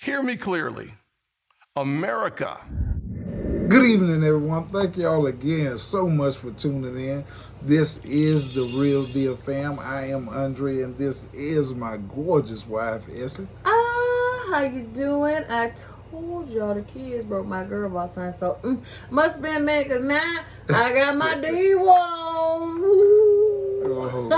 Hear me clearly. America. Good evening, everyone. Thank you all again so much for tuning in. This is the Realdealfam. I am Andre, and this is my gorgeous wife, Essie. How you doing? I told y'all the kids broke my girl boss sign, so must been mad because now I got my Devo on. Oh,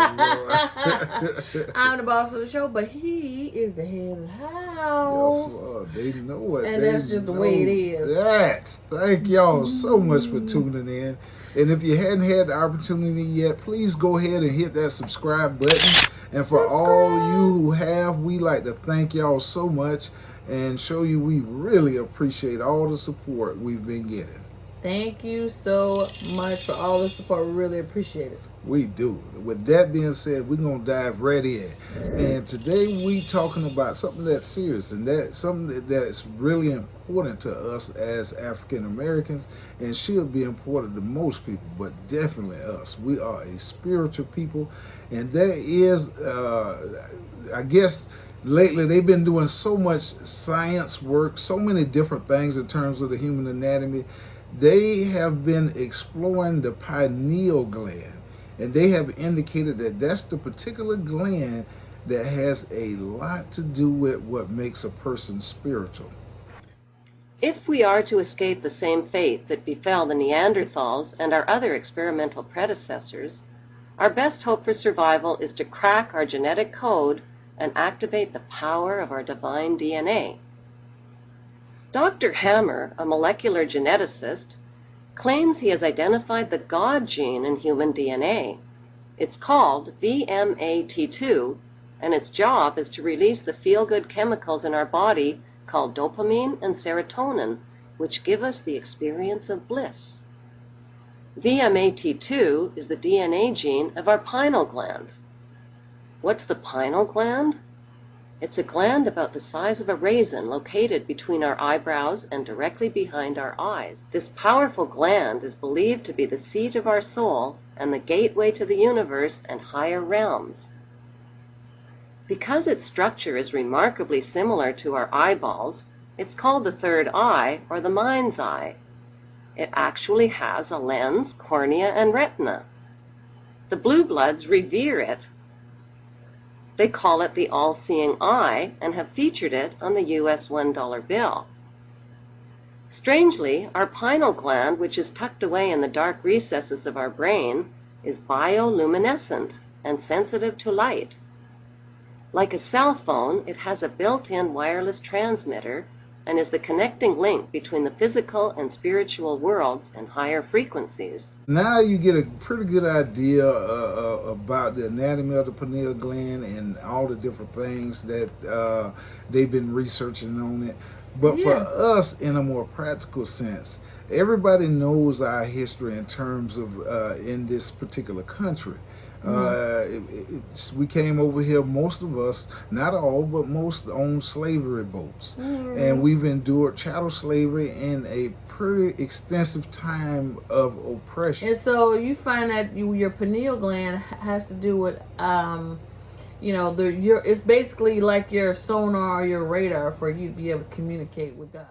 I'm the boss of the show, but he is the head of the house. Yes, Lord. They know it. And that's just the way it is. That. Thank y'all so much for tuning in. And if you hadn't had the opportunity yet, please go ahead and hit that subscribe button. And for all you who have, we like to thank y'all so much and show you we really appreciate all the support we've been getting. Thank you so much for all the support. We really appreciate it. We do. With that being said, we're going to dive right in. And today we talking about something that's serious and that's something that's really important to us as African Americans and should be important to most people, but definitely us. We are a spiritual people, and there is, I guess, lately they've been doing so much science work, so many different things in terms of the human anatomy. They have been exploring the pineal gland. And they have indicated that that's the particular gland that has a lot to do with what makes a person spiritual. If we are to escape the same fate that befell the Neanderthals and our other experimental predecessors, our best hope for survival is to crack our genetic code and activate the power of our divine DNA. Dr. Hammer, a molecular geneticist, claims he has identified the God gene in human DNA. It's called VMAT2, and its job is to release the feel-good chemicals in our body called dopamine and serotonin, which give us the experience of bliss. VMAT2 is the DNA gene of our pineal gland. What's the pineal gland? It's a gland about the size of a raisin located between our eyebrows and directly behind our eyes. This powerful gland is believed to be the seat of our soul and the gateway to the universe and higher realms. Because its structure is remarkably similar to our eyeballs, it's called the third eye or the mind's eye. It actually has a lens, cornea, and retina. The blue bloods revere it. They call it the all-seeing eye and have featured it on the US $1 bill. Strangely, our pineal gland, which is tucked away in the dark recesses of our brain, is bioluminescent and sensitive to light. Like a cell phone, it has a built-in wireless transmitter and is the connecting link between the physical and spiritual worlds and higher frequencies. Now you get a pretty good idea about the anatomy of the pineal gland and all the different things that they've been researching on it. But for us, in a more practical sense, everybody knows our history in terms of in this particular country. We came over here, most of us, not all, but most on slavery boats. And we've endured chattel slavery in a pretty extensive time of oppression. And so you find that your pineal gland has to do with, it's basically like your sonar or your radar for you to be able to communicate with God.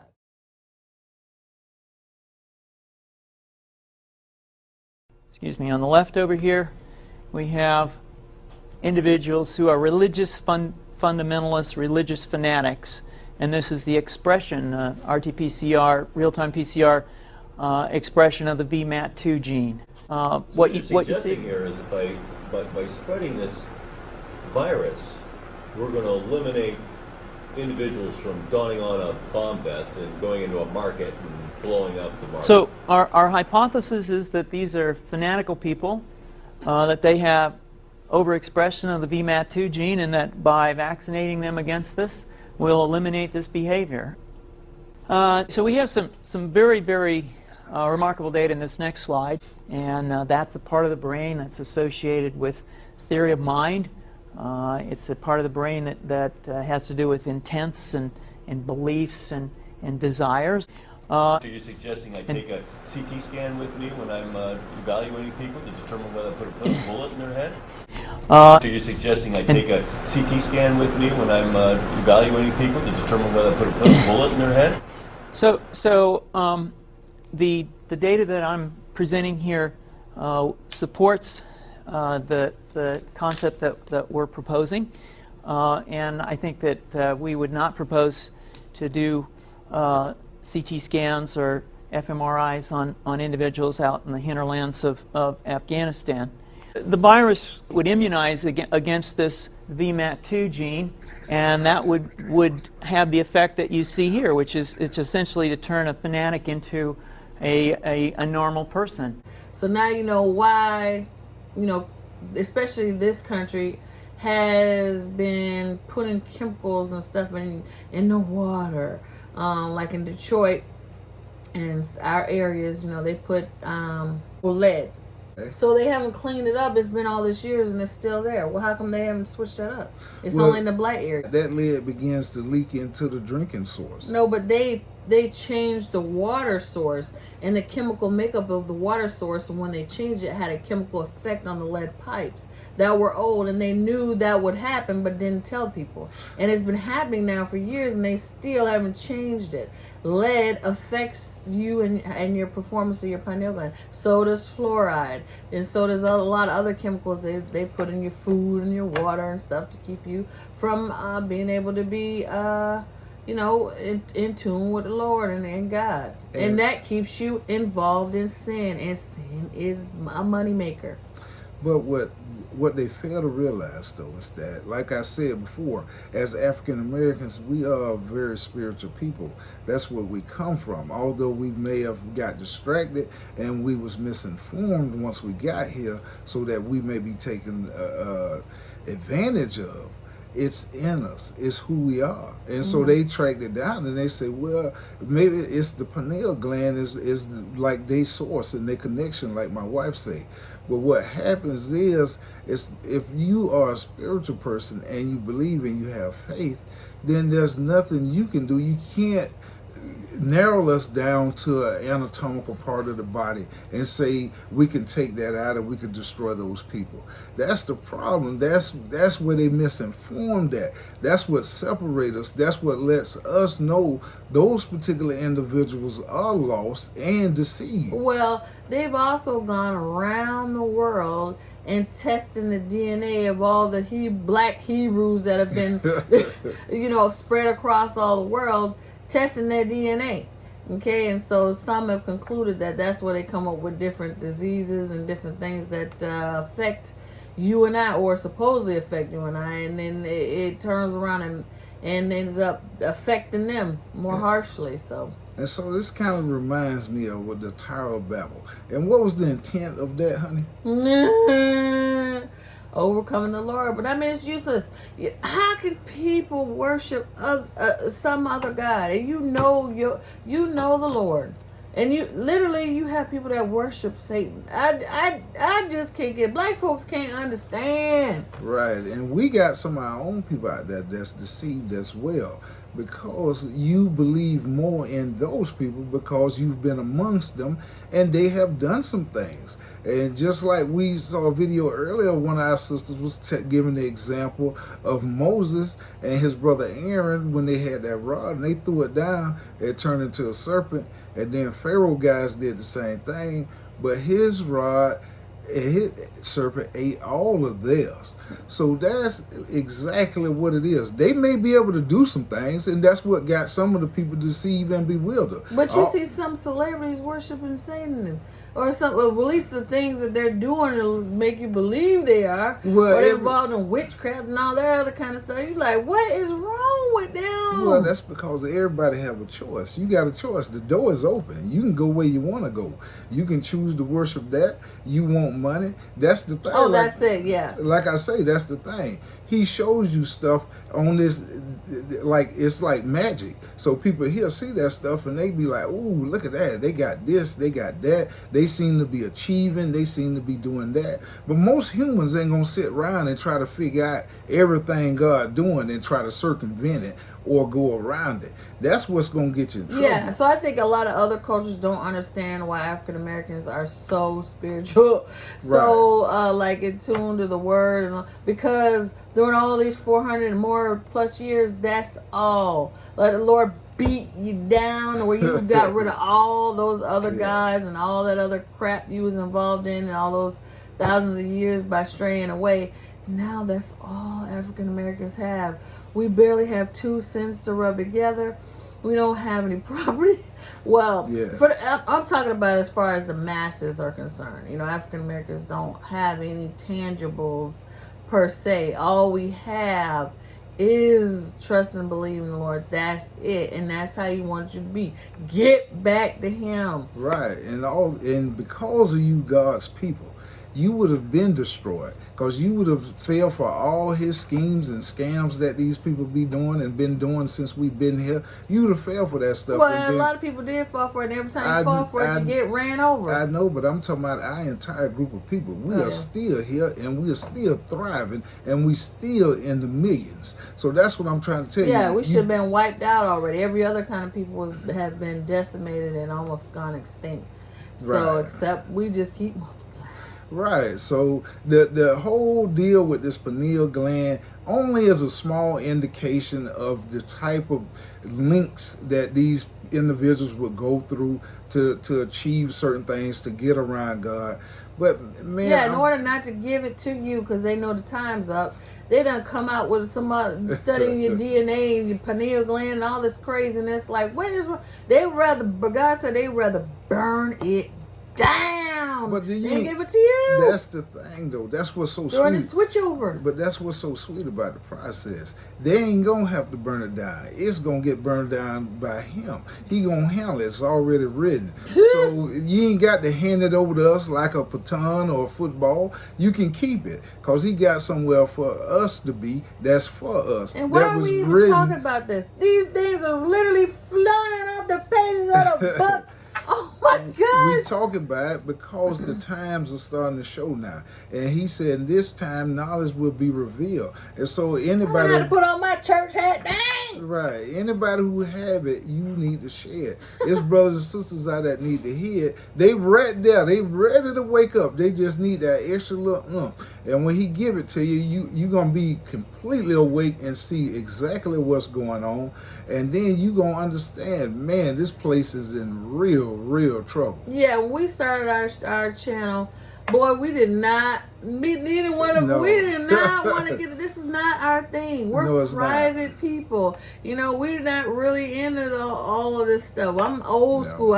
Excuse me, on the left over here, we have individuals who are religious fundamentalists, religious fanatics, and this is the expression, RT-PCR, real-time PCR expression of the VMAT2 gene. What you're suggesting here is by spreading this virus, we're going to eliminate individuals from donning on a bomb vest and going into a market and blowing up the market. So our hypothesis is that these are fanatical people, that they have overexpression of the VMAT2 gene, and that by vaccinating them against this, we'll eliminate this behavior. So we have some very, very remarkable data in this next slide, and that's a part of the brain that's associated with theory of mind. It's a part of the brain that has to do with intents and beliefs and desires. So you're suggesting I take a CT scan with me when I'm evaluating people to determine whether I put a bullet in their head? So you're suggesting I take a CT scan with me when I'm evaluating people to determine whether I put a bullet in their head? The data that I'm presenting here supports the concept that we're proposing, and I think that we would not propose to do CT scans or fMRIs on individuals out in the hinterlands of Afghanistan. The virus would immunize against this VMAT2 gene, and that would have the effect that you see here, which is it's essentially to turn a fanatic into a normal person. So now you know why, especially this country has been putting chemicals and stuff in the water, like in Detroit and our areas, they put lead. So they haven't cleaned it up. It's been all these years and it's still there. Well, how come they haven't switched that up? It's only in the black area. That lead begins to leak into the drinking source. No, but they changed the water source and the chemical makeup of the water source, and when they changed it had a chemical effect on the lead pipes that were old, and they knew that would happen but didn't tell people. And it's been happening now for years and they still haven't changed it. Lead affects you and your performance of your pineal gland. So does fluoride, and so does a lot of other chemicals they put in your food and your water and stuff to keep you from being able to be in tune with the Lord and God. And that keeps you involved in sin, and sin is a money maker. But what they fail to realize, though, is that, like I said before, as African Americans, we are very spiritual people. That's where we come from. Although we may have got distracted and we was misinformed once we got here, so that we may be taken advantage of. It's in us. It's who we are. And so they tracked it down and they say, well, maybe it's the pineal gland is like their source and their connection, like my wife say. But what happens is if you are a spiritual person and you believe and you have faith, then there's nothing you can do. You can't narrow us down to an anatomical part of the body and say we can take that out and we can destroy those people. That's the problem. That's where they misinformed that. That's what separates us. That's what lets us know those particular individuals are lost and deceived. Well, they've also gone around the world and testing the DNA of all the black Hebrews that have been spread across all the world, testing their DNA. Okay, and so some have concluded that that's where they come up with different diseases and different things that affect you and I, or supposedly affect you and I, and then it turns around and ends up affecting them more harshly. And so this kind of reminds me of what the Tower of Babel. And what was the intent of that, honey? Overcoming the Lord. But I mean, it's useless. How can people worship some other God? And you know the Lord, and you have people that worship Satan. I just can't get. Black folks can't understand. Right, and we got some of our own people out there that's deceived as well, because you believe more in those people because you've been amongst them and they have done some things. And just like we saw a video earlier, one of our sisters was giving the example of Moses and his brother Aaron when they had that rod and they threw it down, it turned into a serpent. And then Pharaoh guys did the same thing, but his rod, his serpent ate all of theirs. So that's exactly what it is. They may be able to do some things, and that's what got some of the people deceived and bewildered. But you see some celebrities worshiping Satan, or some, well, at least the things that they're doing to make you believe they are. Well, or they're involved in witchcraft and all that other kind of stuff. You're like, what is wrong with them? Well, that's because everybody have a choice. You got a choice. The door is open. You can go where you want to go. You can choose to worship that. You want money. That's the thing. Oh, that's it. Yeah. Like I say, that's the thing. He shows you stuff on this like it's like magic. So people here see that stuff and they be like, "Ooh, look at that! They got this, they got that. They seem to be achieving. They seem to be doing that." But most humans ain't gonna sit around and try to figure out everything God doing and try to circumvent it or go around it. That's what's gonna get you in trouble. Yeah, so I think a lot of other cultures don't understand why African Americans are so spiritual, so like in tune to the word, and because during all these 400 and more plus years, that's all. Let the Lord beat you down, where you got rid of all those other guys and all that other crap you was involved in, and all those thousands of years by straying away. Now that's all African Americans have. We barely have 2 cents to rub together. We don't have any property. Well, I'm talking about as far as the masses are concerned. You know, African Americans don't have any tangibles per se. All we have is trust and believe in the Lord. That's it, and that's how He wants you to be. Get back to Him. Right, and because of you, God's people, you would have been destroyed, because you would have fell for all His schemes and scams that these people be doing and been doing since we've been here. You would have fell for that stuff. Well, a lot of people did fall for it, and every time you fall for it, you get ran over. I know, but I'm talking about our entire group of people. We are still here, and we are still thriving, and we still in the millions. So that's what I'm trying to tell you. Yeah, we should have been wiped out already. Every other kind of people have been decimated and almost gone extinct. So, except we just keep multiplying. Right, so the whole deal with this pineal gland only is a small indication of the type of links that these individuals would go through to achieve certain things, to get around God. But man, yeah, in order not to give it to you because they know the time's up, they done come out with some studying your DNA and your pineal gland and all this craziness. Like, what is wrong? God said they'd rather burn it down. But they didn't give it to you. That's the thing, though. That's what's so During sweet. the switch over. But that's what's so sweet about the process. They ain't gonna have to burn it down. It's gonna get burned down by Him. He gonna handle it. It's already written. So you ain't got to hand it over to us like a baton or a football. You can keep it, because He got somewhere for us to be. That's for us. And why are we even talking about this? These things are literally flying off the pages of the book. Oh my gosh. We talking about it because the times are starting to show now. And He said this time knowledge will be revealed. And so anybody... I had to put on my church hat. Dang! Right. Anybody who have it, you need to share it. It's brothers and sisters out that need to hear it. They right there. They ready to wake up. They just need that extra little And when He give it to you, you're going to be completely awake and see exactly what's going on. And then you're going to understand, man, this place is in real trouble. Yeah, when we started our channel, boy, we did not, neither one of we did not want to get it. This is not our thing. We're private people. You know, we're not really into all of this stuff. I'm old school.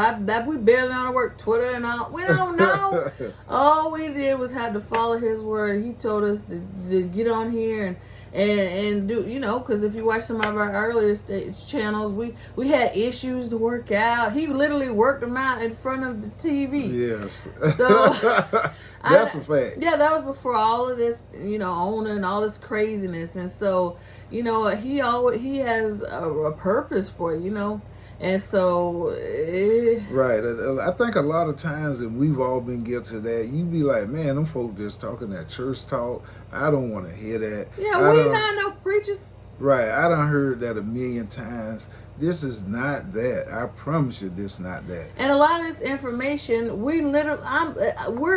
We barely know how to work Twitter and all. We don't know. All we did was have to follow His word. He told us to get on here and do, you know, because if you watch some of our earlier channels, we had issues to work out. He literally worked them out in front of the TV. Yes. So that's a fact. Yeah, that was before all of this, you know, owning and all this craziness. And so, you know, he has a purpose for it, you know. And so, right. I think a lot of times, and we've all been guilty of that, you be like, man, them folk just talking that church talk. I don't want to hear that. Yeah, we not no preachers. Right. I done heard that 1,000,000 times. This is not that. I promise you, this is not that. And a lot of this information, we're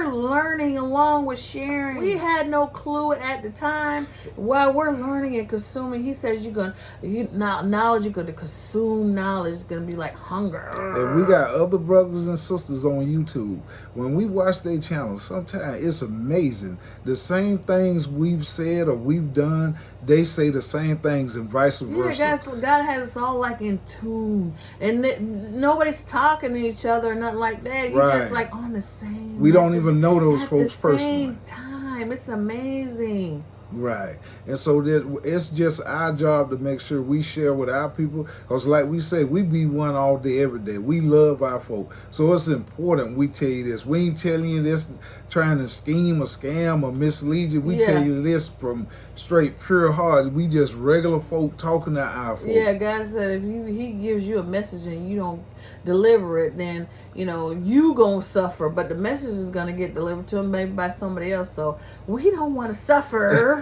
learning along with sharing. We had no clue at the time. While we're learning and consuming, He says knowledge, you're going to consume knowledge. It's going to be like hunger. And we got other brothers and sisters on YouTube. When we watch their channels, sometimes it's amazing. The same things we've said or we've done, they say the same things and vice versa. Yeah, God has us all like in tune, and nobody's talking to each other or nothing like that. You're just like on the same. We don't even know those folks personally. At the same time, it's amazing. Right. And so that it's just our job to make sure we share with our people. Because like we say, we be one all day, every day. We love our folk. So it's important we tell you this. We ain't telling you this trying to scheme or scam or mislead you. We tell you this from straight pure heart. We just regular folk talking to our folk. Yeah, God said if he gives you a message and you don't deliver it, then you gonna suffer, but the message is gonna get delivered to him maybe by somebody else. So we don't want to suffer.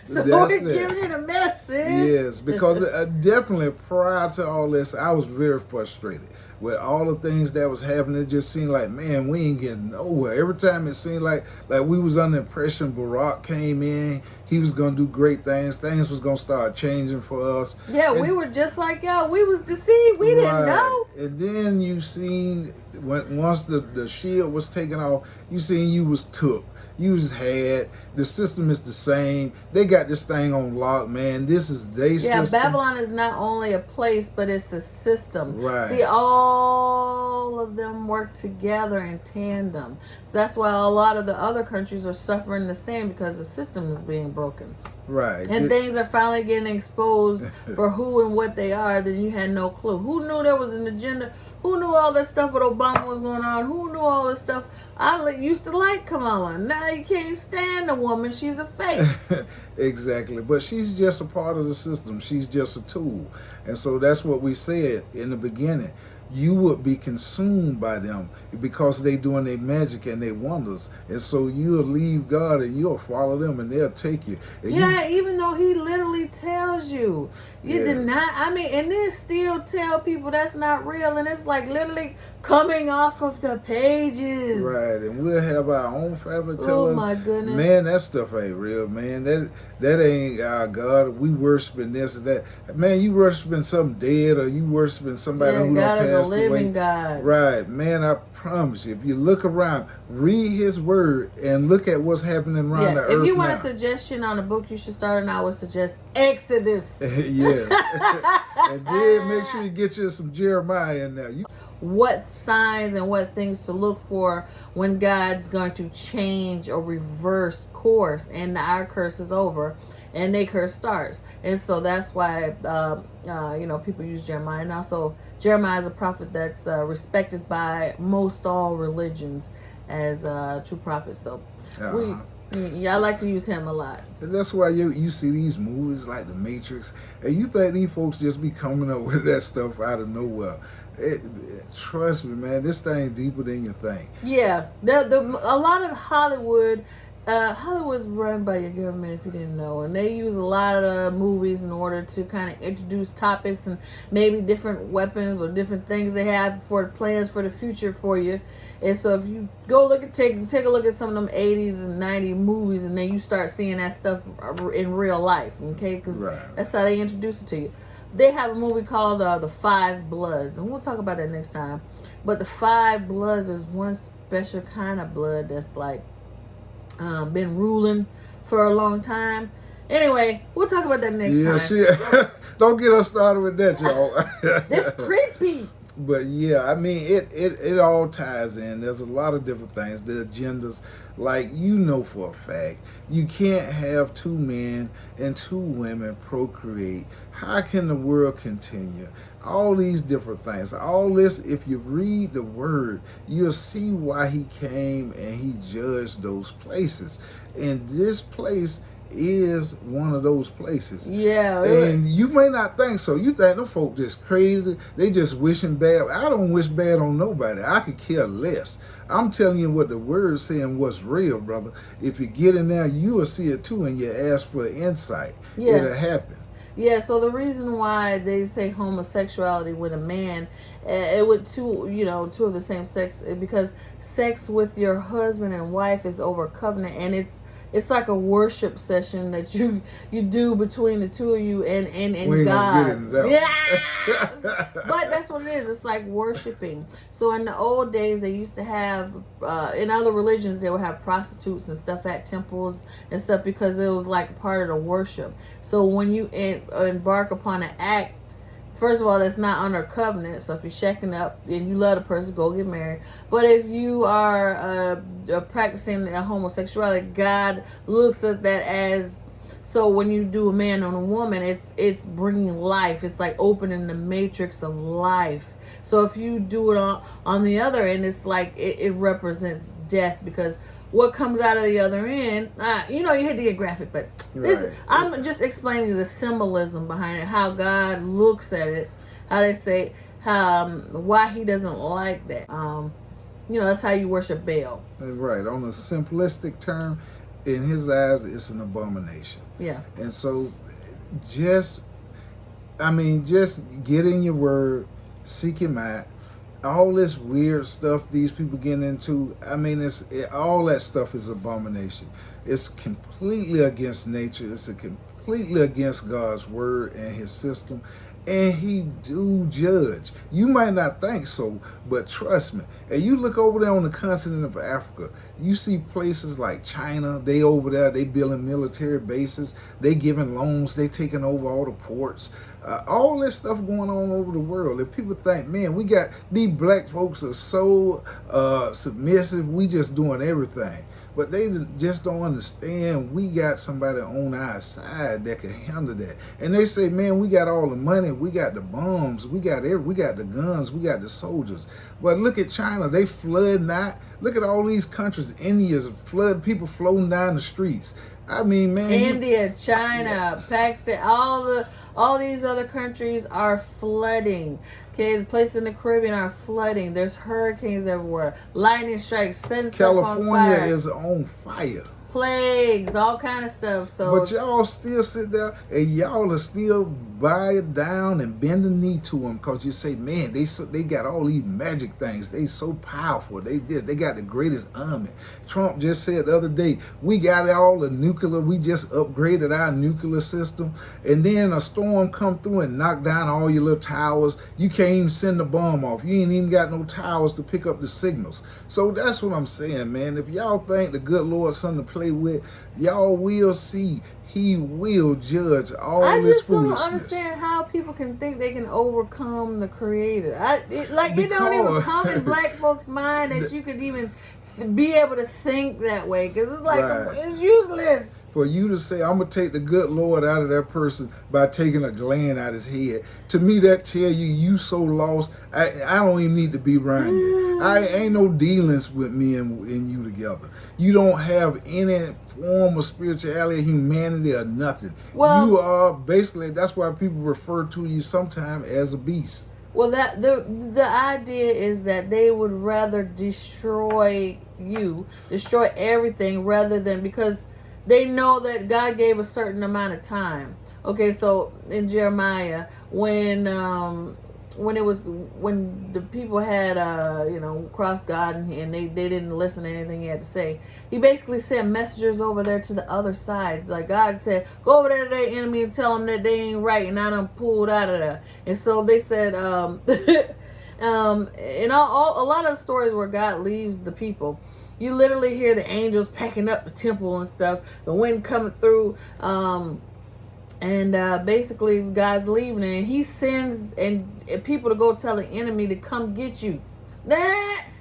So we're giving you the message. Yes, because definitely prior to all this, I was very frustrated with all the things that was happening. It just seemed like, man, we ain't getting nowhere. Every time it seemed like we was under the impression Barack came in, he was gonna do great things. Things was gonna start changing for us. Yeah, and we were just like y'all. We was deceived. We didn't know. And then you seen once the shield was taken off, you seen you was took. You was had. The system is the same. They got this thing on lock, man. This is their system. Yeah, Babylon is not only a place, but it's a system. Right. See, all of them work together in tandem. So that's why a lot of the other countries are suffering the same, because the system is being broken. Right. And things are finally getting exposed for who and what they are that you had no clue. Who knew there was an agenda? Who knew all that stuff with Obama was going on? Who knew all this stuff? I used to like Kamala. Now you can't stand the woman. She's a fake. Exactly. But she's just a part of the system. She's just a tool. And so that's what we said in the beginning. You would be consumed by them because they doing their magic and their wonders. And so you'll leave God and you'll follow them and they'll take you. And even though he literally tells you. You did not, and then still tell people that's not real. And it's like literally coming off of the pages. Right. And we'll have our own family tell us, oh my goodness, man, that stuff ain't real, man. That ain't our God. We worshiping this and that. Man, you worshiping something dead, or you worshiping somebody who God don't is pass a living away. God. Right. Man, I promise you, if you look around, read his word and look at what's happening around the earth. If you want now. a suggestion on a book you should start on, I would suggest Exodus. Yeah. And then make sure you get you some Jeremiah in there. What signs and what things to look for when God's going to change or reverse course and our curse is over and their curse starts. And so that's why people use Jeremiah. And also Jeremiah is a prophet that's respected by most all religions as a true prophet. So I like to use him a lot. And that's why you see these movies like The Matrix, and you think these folks just be coming up with that stuff out of nowhere. Trust me, man, this thing deeper than you think. Yeah, a lot of Hollywood's run by your government, if you didn't know, and they use a lot of movies in order to kind of introduce topics and maybe different weapons or different things they have for plans for the future for you. And so if you go take a look at some of them 80s and 90s movies, and then you start seeing that stuff in real life, okay? Because that's how they introduce it to you. They have a movie called The Five Bloods, and we'll talk about that next time. But the Five Bloods is one special kind of blood that's like been ruling for a long time. Anyway, we'll talk about that next time. Don't get us started with that, y'all. That's creepy. But yeah, it all ties in. There's a lot of different things. The agendas, like for a fact, you can't have two men and two women procreate. How can the world continue? All these different things. All this, if you read the word, you'll see why he came and he judged those places. And this place is one of those places. Yeah. And you may not think so. You think them folk just crazy. They just wishing bad. I don't wish bad on nobody. I could care less. I'm telling you what the word's saying, what's real, brother. If you get in there, you will see it too, and you ask for insight. Yeah. It'll happen. Yeah, so the reason why they say homosexuality with a man, with two of the same sex, because sex with your husband and wife is over covenant, and it's like a worship session that you do between the two of you and we ain't God. gonna get into that. Yeah, but that's what it is. It's like worshiping. So in the old days, they used to have in other religions they would have prostitutes and stuff at temples and stuff because it was like part of the worship. So when you embark upon an act first of all, that's not under covenant. So if you're shacking up and you love the person, go get married. But if you are practicing homosexuality, God looks at that as, so when you do a man on a woman, it's bringing life. It's like opening the matrix of life. So if you do it on the other end, it's like it represents death, because what comes out of the other end, you hate to get graphic, but I'm just explaining the symbolism behind it, how God looks at it, how they say, why he doesn't like that. That's how you worship Baal. Right. On a simplistic term, in his eyes, it's an abomination. Yeah. And so just get in your word, seek him out. All this weird stuff these people get into, all that stuff is abomination. It's completely against nature. It's completely against God's word and his system. And he do judge. You might not think so, but trust me. And you look over there on the continent of Africa, you see places like China, they over there, they building military bases, they giving loans, they taking over all the ports. All this stuff going on over the world. If people think, man, we got, these black folks are so submissive, we just doing everything. But they just don't understand we got somebody on our side that can handle that. And they say, man, we got all the money, we got the bombs, we got the guns, we got the soldiers. But look at China, they flood out. Look at all these countries. India's flood, people floating down the streets. Man, India, China, Pakistan, all these other countries are flooding. Okay, the places in the Caribbean are flooding. There's hurricanes everywhere. Lightning strikes, setting stuff on fire. California is on fire. Plagues, all kind of stuff. So, but y'all still sit there and y'all are still bow it down and bend the knee to them, because you say, man, they got all these magic things. They so powerful. They got the greatest army. Trump just said the other day, we got all the nuclear. We just upgraded our nuclear system, and then a storm come through and knock down all your little towers. You can't even send the bomb off. You ain't even got no towers to pick up the signals. So that's what I'm saying, man. If y'all think the good Lord's something to play with, y'all will see he will judge all this foolishness. I just don't understand how people can think they can overcome the Creator. It don't even come in black folks' mind that you could even be able to think that way, because it's like, it's useless. For you to say, I'm going to take the good Lord out of that person by taking a gland out of his head, to me that tell you so lost, I don't even need to be around you. I ain't no dealings with me and you together. You don't have any form of spirituality, humanity, or nothing. Well, you are basically, that's why people refer to you sometimes as a beast. Well, that the idea is that they would rather destroy everything, rather than, because they know that God gave a certain amount of time. Okay, so in Jeremiah, when the people had crossed God and they didn't listen to anything he had to say, he basically sent messengers over there to the other side. Like God said, go over there to their enemy and tell them that they ain't right, and I done pulled out of there. And so they said, and a lot of stories where God leaves the people, you literally hear the angels packing up the temple and stuff, the wind coming through, and basically God's leaving, and he sends people to go tell the enemy to come get you.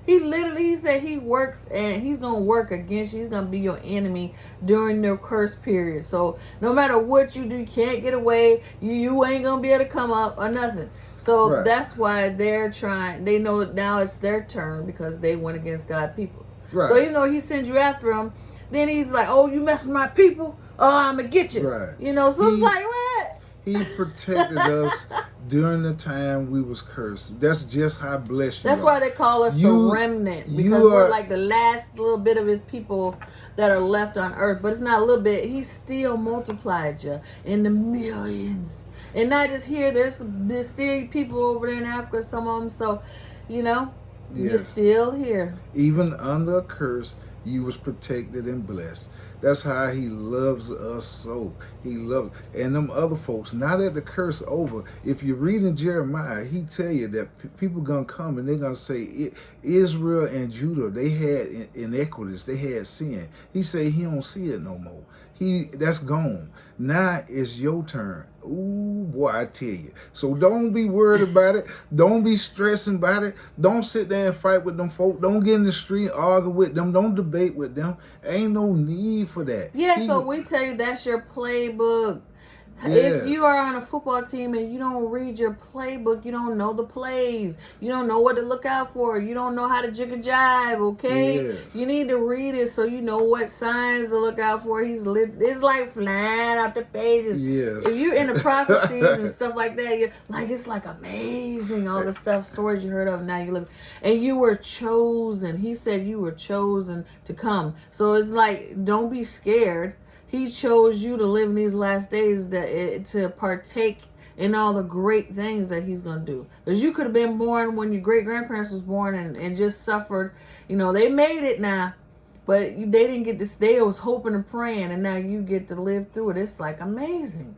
He said he works, and he's going to work against you. He's going to be your enemy during their curse period. So no matter what you do, you can't get away. You ain't going to be able to come up or nothing. So that's why they're trying. They know that now it's their turn, because they went against God's people. Right. So even though he sends you after him, then he's like, oh, you mess with my people? Oh, I'm going to get you. Right. So it's like, what? He protected us during the time we was cursed. That's just how blessed you are. That's why they call us the remnant, because we're like the last little bit of his people that are left on earth. But it's not a little bit. He still multiplied you in the millions. And not just here. There's still people over there in Africa, some of them. So, you're still here. Even under a curse, you was protected and blessed. That's how he loves us so. He loves, and them other folks, now that the curse over, if you're reading Jeremiah, he tell you that people gonna come and they're gonna say, Israel and Judah, they had inequities, they had sin. He say he don't see it no more. That's gone. Now it's your turn. Ooh, boy, I tell you. So don't be worried about it. Don't be stressing about it. Don't sit there and fight with them folk. Don't get in the street, argue with them. Don't debate with them. Ain't no need for that. Yeah, so we tell you that's your playbook. Yeah. If you are on a football team and you don't read your playbook, you don't know the plays. You don't know what to look out for. You don't know how to jig a jive, okay? Yes. You need to read it so you know what signs to look out for. It's like flying out the pages. Yes. If you're in the prophecies and stuff like that, you're like, it's like amazing, all the stuff, stories you heard of, now you live. And you were chosen. He said you were chosen to come. So it's like, don't be scared. He chose you to live in these last days to partake in all the great things that he's going to do. Because you could have been born when your great-grandparents was born and just suffered. You know, they made it now, but they didn't get this. They was hoping and praying, and now you get to live through it. It's like amazing.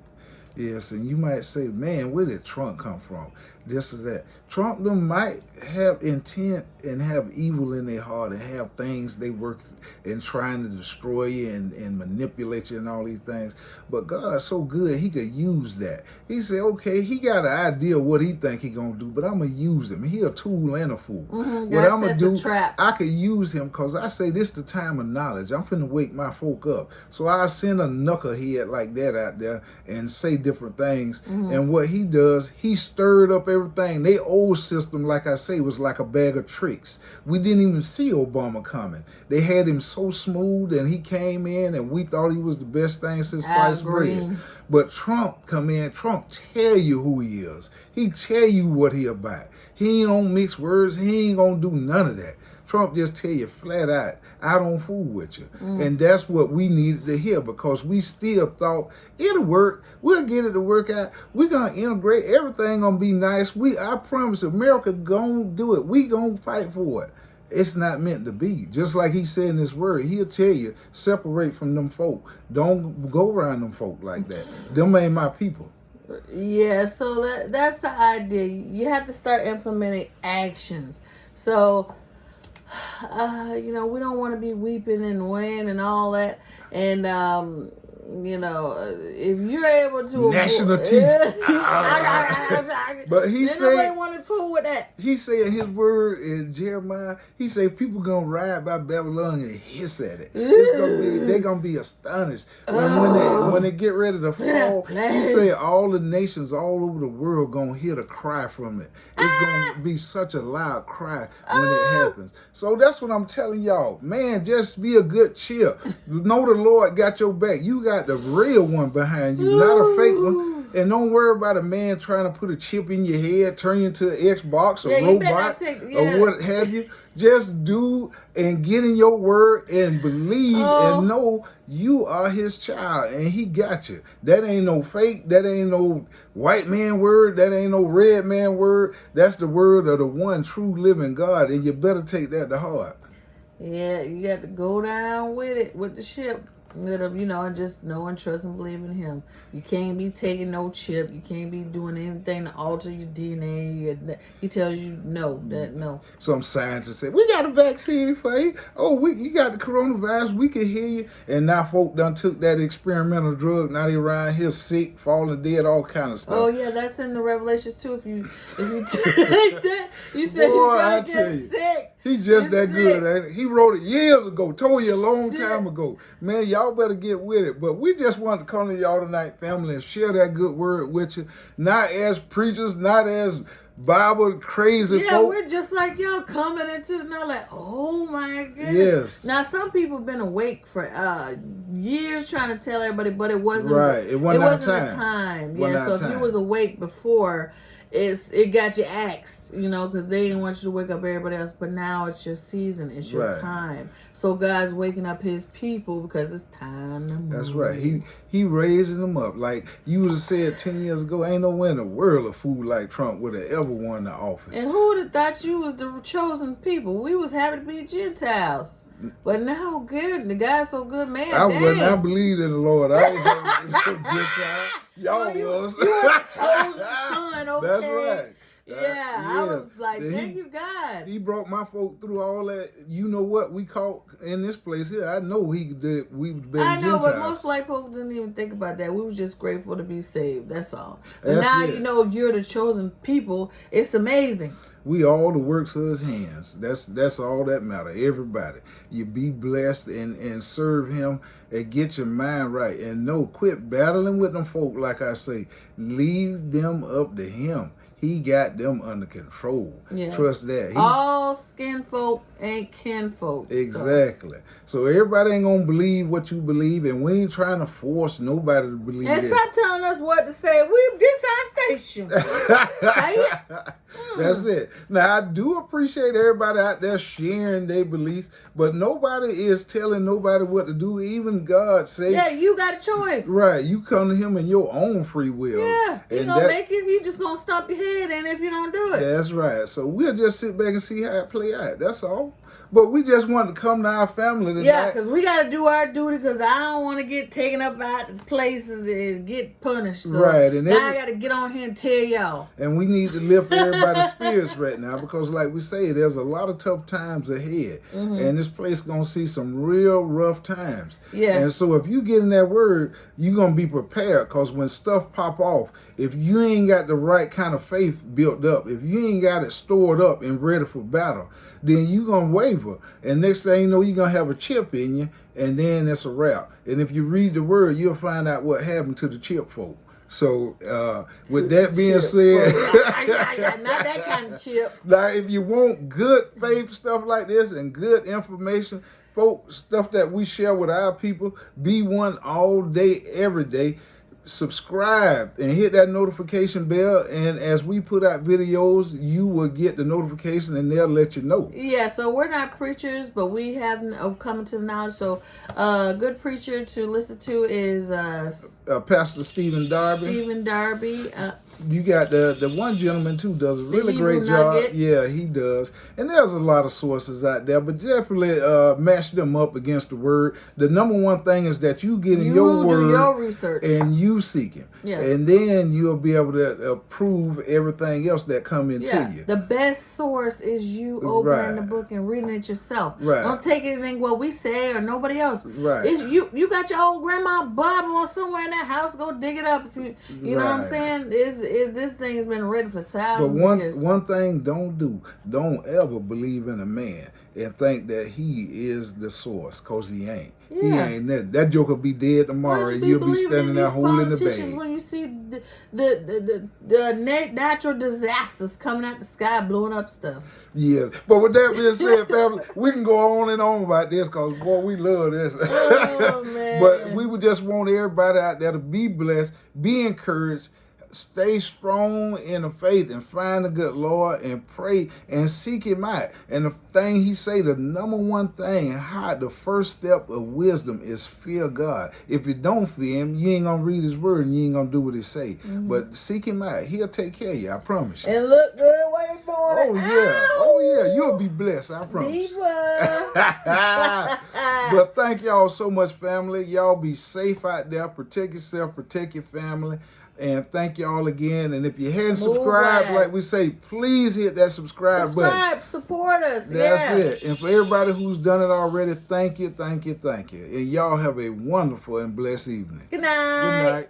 Yes, and you might say, man, where did Trump come from? This or that. Trump them might have intent and have evil in their heart and have things they work in trying to destroy you and manipulate you and all these things. But God's so good, he could use that. He said, okay, he got an idea of what he think he gonna do, but I'm gonna use him. He a tool and a fool. What I'm gonna do, I could use him because I say this the time of knowledge. I'm finna wake my folk up. So I send a knucklehead like that out there and say different things. And what he does, he stirred up everything. Their old system, like I say, was like a bag of tricks. We didn't even see Obama coming. They had him so smooth, and he came in, and we thought he was the best thing since sliced bread. But Trump come in, Trump tell you who he is. He tell you what he about. He ain't gonna mix words. He ain't gonna do none of that. Trump just tell you flat out, I don't fool with you. And that's what we needed to hear, because we still thought it'll work. We'll get it to work out. We're going to integrate. Everything going to be nice. I promise America going to do it. We going to fight for it. It's not meant to be. Just like he said in his word, he'll tell you, separate from them folk. Don't go around them folk like that. Them ain't my people. Yeah, so that's the idea. You have to start implementing actions. So... you know, we don't want to be weeping and wailing and all that. And, you know, if you're able to... National teeth. But he said... Nobody want to fool with that. He said his word in Jeremiah, he said people going to ride by Babylon and hiss at it. They're going to be astonished. When they get ready to fall, he said all the nations all over the world going to hear the cry from it. It's going to be such a loud cry when it happens. So that's what I'm telling y'all. Man, just be a good cheer. Know the Lord got your back. You got the real one behind you, not a fake one. And don't worry about a man trying to put a chip in your head, turn you into an Xbox or robot or what have you. Just do and get in your word and believe and know you are his child and he got you. That ain't no fake. That ain't no white man word. That ain't no red man word. That's the word of the one true living God, and you better take that to heart. Yeah, you got to go down with it, with the ship. You know, and just know and trust and believe in him. You can't be taking no chip. You can't be doing anything to alter your DNA. He tells you no. Some scientists say, we got a vaccine for you. Oh, you got the coronavirus. We can hear you. And now folk done took that experimental drug. Now they around here sick, falling dead, all kind of stuff. Oh, yeah, that's in the Revelations too. If you take that, you said you got to get sick. He just that good, ain't it? He wrote it years ago, told you a long time ago. Man, y'all better get with it. But we just want to come to y'all tonight, family, and share that good word with you. Not as preachers, not as Bible crazy folk. We're just like y'all coming into the night like, oh my goodness. Yes. Now, some people have been awake for years trying to tell everybody, but it wasn't right. It wasn't the time. Yeah, so if you was awake before, it got you axed, you know, because they didn't want you to wake up everybody else. But now it's your season, it's your time. So God's waking up his people because it's time to move. That's right. He raising them up. Like you would have said 10 years ago, ain't no way in the world a fool like Trump would have ever won the office. And who would have thought you was the chosen people? We was happy to be Gentiles. But now, good. The God's so good, man. I would not believe in the Lord. I was Gentile. Y'all was. You were a chosen son, okay? That's right. I was like, He- thank you, God. He brought my folk through all that. You know what we caught in this place here. I know he did. We been I know, but Gentiles. most black folks didn't even think about that. We was just grateful to be saved. That's all. But That's now it. you know you're the chosen people. It's amazing. We all the works of his hands. That's all that matter. Everybody, you be blessed and serve him and get your mind right. And no, quit battling with them folk. Like I say, leave them up to him. He got them under control. Yeah. Trust that. All skin folk ain't kin folk. Exactly. So everybody ain't gonna believe what you believe, and we ain't trying to force nobody to believe And it. stop telling us what to say. This our station. Say it. That's it. Now I do appreciate everybody out there sharing their beliefs, but nobody is telling nobody what to do. Even God say, Yeah, you got a choice. right, you come to him in your own free will. Yeah, he And gonna that- make it. He just gonna stomp your head in if you don't do it. That's right. So we'll just sit back and see how it play out. That's all. But we just want to come to our family tonight. Yeah, because we got to do our duty because I don't want to get taken up out the places and get punished. So Right, and now I got to get on here and tell y'all. And we need to lift everybody's spirits right now because, like we say, there's a lot of tough times ahead. And this place going to see some real rough times. Yeah. And so if you get in that word, you're going to be prepared because when stuff pop off, if you ain't got the right kind of faith built up, if you ain't got it stored up and ready for battle, then you're going to waver. And next thing you know, you're going to have a chip in you, and then it's a wrap. And if you read the word, you'll find out what happened to the chip folk. So, with that being said, Not that kind of chip. now if you want good faith stuff like this and good information, folks, stuff that we share with our people, be one all day, every day. Subscribe and hit that notification bell, and as we put out videos, you will get the notification and they'll let you know. Yeah, so we're not preachers, but we have coming to the knowledge. So a good preacher to listen to is Pastor Stephen Darby. Stephen Darby. You got the one gentleman too does a really Hebrew great job. Nugget. Yeah, he does. And there's a lot of sources out there, but definitely match them up against the word. The number one thing is that you get in You your do word your research. and you seek him. Yeah. And then you'll be able to approve everything else that come into you. The best source is you opening the Right. book and reading it yourself. Right. Don't take anything what we say or nobody else. Right. It's you got your old grandma Bible somewhere in that house. Go dig it up. If you know what I'm Right. saying? This thing has been written for But thousands of years. one thing don't ever believe in a man and think that he is the source, because he ain't. He Yeah. ain't that. That joker be dead tomorrow and you'll be believing standing in there these holding the politicians bag. when you see the natural disasters coming out the sky blowing up stuff. Yeah. But with that being said, family, we can go on and on about this because, boy, we love this. Oh, man. But we would just want everybody out there to be blessed, be encouraged, stay strong in the faith and find the good Lord and pray and seek him out. And the thing he say, the number one thing, the first step of wisdom is fear God. If you don't fear him, you ain't gonna read his word and you ain't gonna do what he say. But seek him out. He'll take care of you, I promise you. And look good what he's doing. Oh yeah. Oh yeah. You'll be blessed, I promise. People. But thank y'all so much, family. Y'all be safe out there. Protect yourself, protect your family. And thank y'all again. And if you hadn't subscribed, like we say, please hit that subscribe button. Support us. That's it. And for everybody who's done it already, thank you, thank you, thank you. And y'all have a wonderful and blessed evening. Good night. Good night.